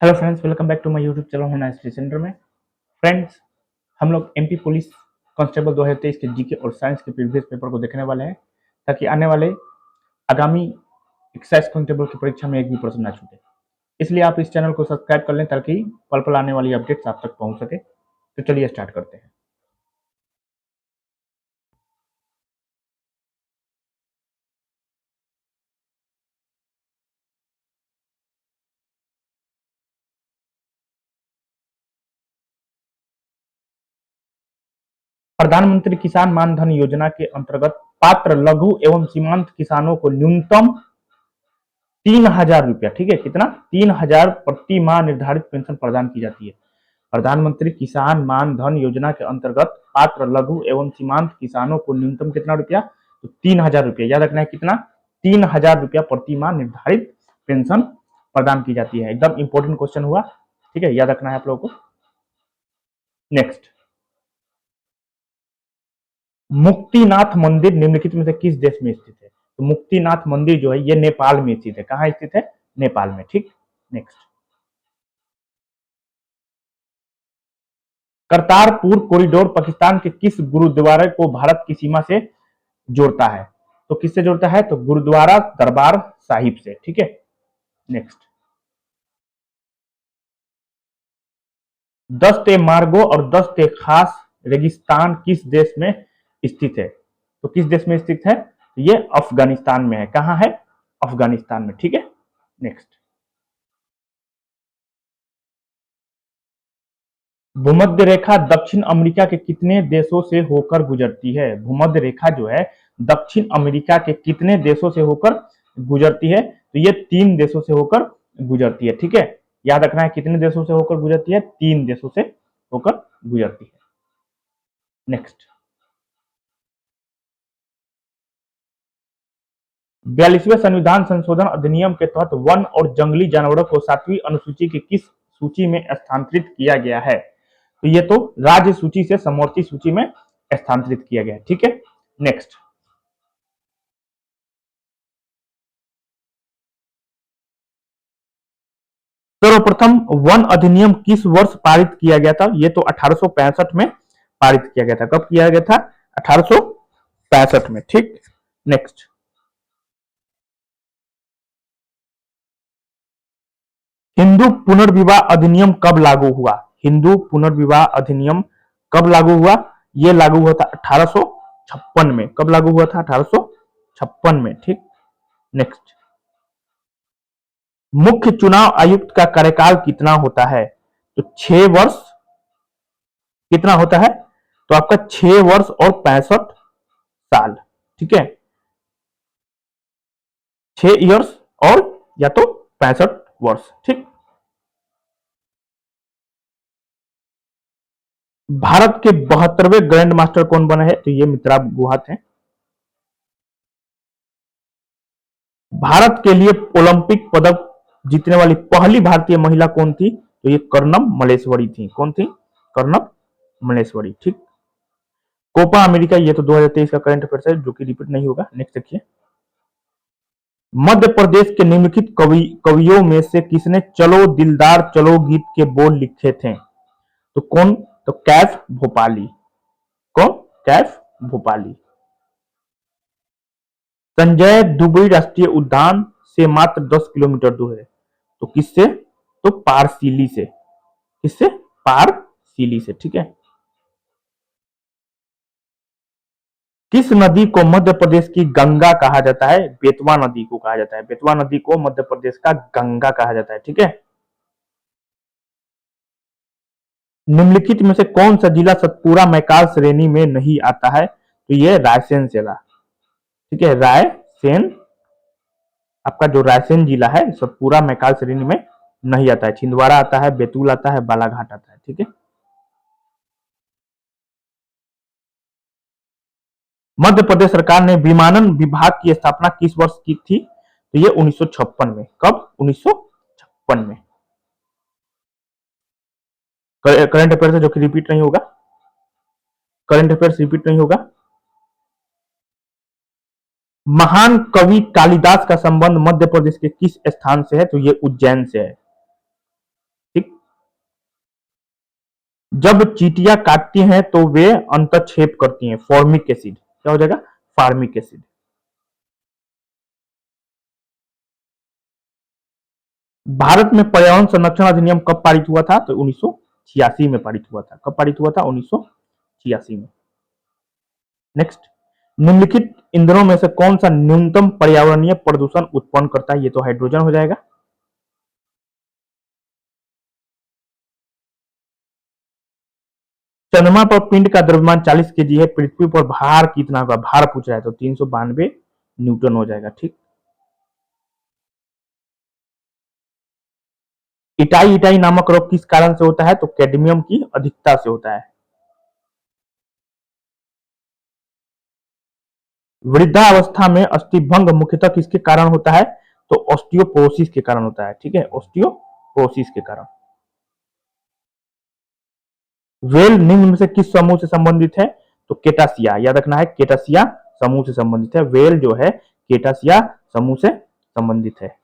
Hello friends, welcome back to my YouTube channel होना history centre में। Friends, हम लोग एमपी पुलिस कांस्टेबल 2023 के जीके और साइंस के प्रीवियस पेपर को देखने वाले हैं ताकि आने वाले आगामी एक्साइज कांस्टेबल की परीक्षा में एक भी प्रश्न ना छूटे। इसलिए आप इस चैनल को सब्सक्राइब कर लें ताकि पल पल आने वाली अपडेट्स आप तक पहुंच सके। तो चलिए स्टार्ट करते हैं। प्रधानमंत्री किसान मान धन योजना के अंतर्गत पात्र लघु एवं सीमांत किसानों को न्यूनतम 3,000 रुपया, ठीक है, कितना 3,000 प्रति माह निर्धारित पेंशन प्रदान की जाती है। प्रधानमंत्री किसान मान धन योजना के अंतर्गत पात्र लघु एवं सीमांत किसानों को न्यूनतम कितना रुपया, तो 3,000 रुपया, याद रखना है कितना, 3,000 रुपया प्रति माह निर्धारित पेंशन प्रदान की जाती है। एकदम इंपॉर्टेंट क्वेश्चन हुआ, ठीक है, याद रखना है आप लोगों को। नेक्स्ट, मुक्तिनाथ मंदिर निम्नलिखित में से किस देश में स्थित है? तो मुक्तिनाथ मंदिर जो है ये नेपाल में स्थित है। कहाँ स्थित है? नेपाल में, ठीक। नेक्स्ट, करतारपुर कॉरिडोर पाकिस्तान के किस गुरुद्वारे को भारत की सीमा से जोड़ता है? तो किससे जोड़ता है? तो गुरुद्वारा दरबार साहिब से, ठीक है। नेक्स्ट, दस्त ए मार्गो और दस्त ए खास रेगिस्तान किस देश में स्थित है? तो किस देश में स्थित है? ये अफगानिस्तान में है। कहां है? अफगानिस्तान में, ठीक है। नेक्स्ट, भूमध्य रेखा दक्षिण अमेरिका के कितने देशों से होकर गुजरती है? भूमध्य रेखा जो है दक्षिण अमेरिका के कितने देशों से होकर गुजरती है? तो ये 3 देशों से होकर गुजरती है, ठीक है। याद रखना है कितने देशों से होकर गुजरती है? 3 देशों से होकर गुजरती है। नेक्स्ट, 42वें संविधान संशोधन अधिनियम के तहत वन और जंगली जानवरों को 7वीं अनुसूची की किस सूची में स्थानांतरित किया गया है? तो ये तो राज्य सूची से समवर्ती सूची में स्थानांतरित किया गया है, ठीक है। नेक्स्ट, सर्वप्रथम वन अधिनियम किस वर्ष पारित किया गया था? ये तो 1865 में पारित किया गया था। कब किया गया था? 1865 में, ठीक। नेक्स्ट, हिंदू पुनर्विवाह अधिनियम कब लागू हुआ? हिंदू पुनर्विवाह अधिनियम कब लागू हुआ? ये लागू हुआ था 1856 में। कब लागू हुआ था? 1856 में, ठीक। नेक्स्ट, मुख्य चुनाव आयुक्त का कार्यकाल कितना होता है? तो 6 वर्ष कितना होता है? तो आपका 6 वर्ष और 65 साल, ठीक है। 6 इयर्स और या तो 65 वर्ष, ठीक। भारत के 72वें ग्रैंड मास्टर कौन बने हैं? तो ये मित्रा गुहा थे। भारत के लिए ओलंपिक पदक जीतने वाली पहली भारतीय महिला कौन थी? तो ये कर्णम मल्लेश्वरी थी। कौन थी? कर्णम मल्लेश्वरी, ठीक। कोपा अमेरिका, ये तो 2023 का करंट अफेयर्स है जो कि रिपीट नहीं होगा। नेक्स्ट देखिए, मध्य प्रदेश के निम्नलिखित कवियों में से किसने चलो दिलदार चलो गीत के बोल लिखे थे? तो कौन? तो कैफ भोपाली। कौन? कैफ भोपाली। संजय दुबई राष्ट्रीय उद्यान से मात्र 10 किलोमीटर दूर है। तो किससे? तो पारसीली से। किससे? पारसीली से, ठीक है। किस नदी को मध्य प्रदेश की गंगा कहा जाता है? बेतवा नदी को कहा जाता है। बेतवा नदी को मध्य प्रदेश का गंगा कहा जाता है, ठीक है। निम्नलिखित में से कौन सा जिला सतपुरा मैकाल श्रेणी में नहीं आता है? तो ये रायसेन जिला, ठीक है। रायसेन, आपका जो रायसेन जिला है सतपुरा मैकाल श्रेणी में नहीं आता है। छिंदवाड़ा आता है, बैतूल आता है, बालाघाट आता है, ठीक है। मध्य प्रदेश सरकार ने विमानन विभाग की स्थापना किस वर्ष की थी? तो ये 1956 में। कब? 1956 में। करंट अफेयर है जो कि रिपीट नहीं होगा। करंट अफेयर्स रिपीट नहीं होगा। महान कवि कालिदास का संबंध मध्य प्रदेश के किस स्थान से है? तो ये उज्जैन से है। जब चींटियां काटती हैं तो वे अंतःक्षेप करती हैं, फॉर्मिक एसिड। क्या हो जाएगा? Formic acid. भारत में पर्यावरण संरक्षण अधिनियम कब पारित हुआ था? तो 1986 में पारित हुआ था। कब पारित हुआ था? 1986 में। नेक्स्ट, निम्नलिखित ईंधनों में से कौन सा न्यूनतम पर्यावरणीय प्रदूषण उत्पन्न करता है? ये तो हाइड्रोजन हो जाएगा। चंद्रमा पर पिंड का द्रव्यमान 40 केजी है, पृथ्वी पर भार कितना होगा? भार पूछ रहा है तो 392 न्यूटन हो जाएगा। ठीक। इटाई इटाई नामक रोग किस कारण से होता है? तो कैडमियम की अधिकता से होता है। वृद्धावस्था में अस्थिभंग मुख्यतः किसके कारण होता है? तो ऑस्टियोपोरोसिस के कारण होता है। ठीक है, ऑस्टियोपोरोसिस के कारण। वेल निम्न में से किस समूह से संबंधित है? तो केटासिया। याद रखना है, केटासिया समूह से संबंधित है। वेल जो है केटासिया समूह से संबंधित है।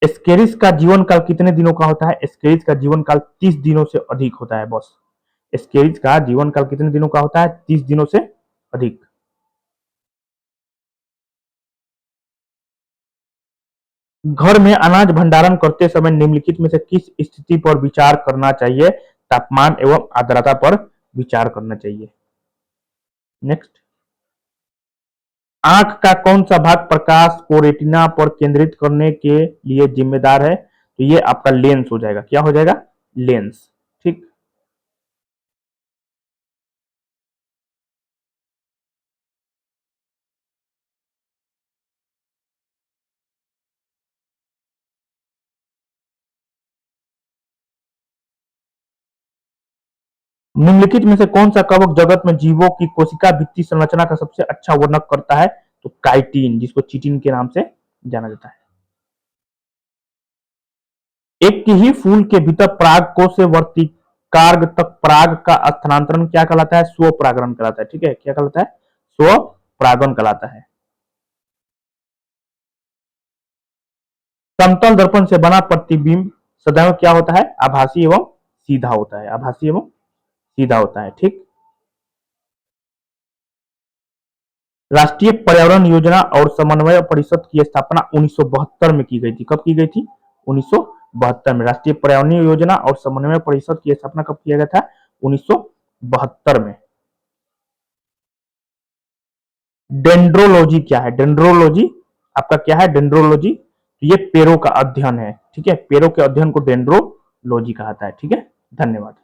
एस्केरिस का जीवन काल कितने दिनों का होता है? एस्केरिस का जीवन काल 30 दिनों से अधिक होता है बॉस। एस्केरिस का जीवन काल कितने दिनों का होता है? 30 दिनों से अधिक। घर में अनाज भंडारण करते समय निम्नलिखित में से किस स्थिति पर विचार करना चाहिए? तापमान एवं आर्द्रता पर विचार करना चाहिए। नेक्स्ट, आंख का कौन सा भाग प्रकाश को रेटिना पर केंद्रित करने के लिए जिम्मेदार है? तो ये आपका लेंस हो जाएगा। क्या हो जाएगा? लेंस। ठीक। निम्नलिखित में से कौन सा कवक जगत में जीवों की कोशिका भित्ति संरचना का सबसे अच्छा वर्णन करता है? तो काइटिन, जिसको चिटिन के नाम से जाना जाता है। एक ही फूल के भीतर परागकोश से वर्तिकार्ग तक पराग का स्थानांतरण क्या कहलाता है? स्वपरागण कहलाता है। ठीक है, क्या कहलाता है? स्वपरागण कहलाता है। समतल दर्पण से बना प्रतिबिंब सदैव क्या होता है? आभासी एवं सीधा होता है। आभासी एवं सीधा होता है। ठीक। राष्ट्रीय पर्यावरण योजना और समन्वय परिषद की स्थापना 1972 में की गई थी। कब की गई थी? 1972 में। राष्ट्रीय पर्यावरण योजना और समन्वय परिषद की स्थापना कब किया गया था? 1972 में। डेंड्रोलॉजी क्या है? डेंड्रोलॉजी आपका क्या है? डेंड्रोलॉजी ये पेड़ों का अध्ययन है। ठीक है, पेड़ों के अध्ययन को डेंड्रोलॉजी कहा जाता है। ठीक है, धन्यवाद।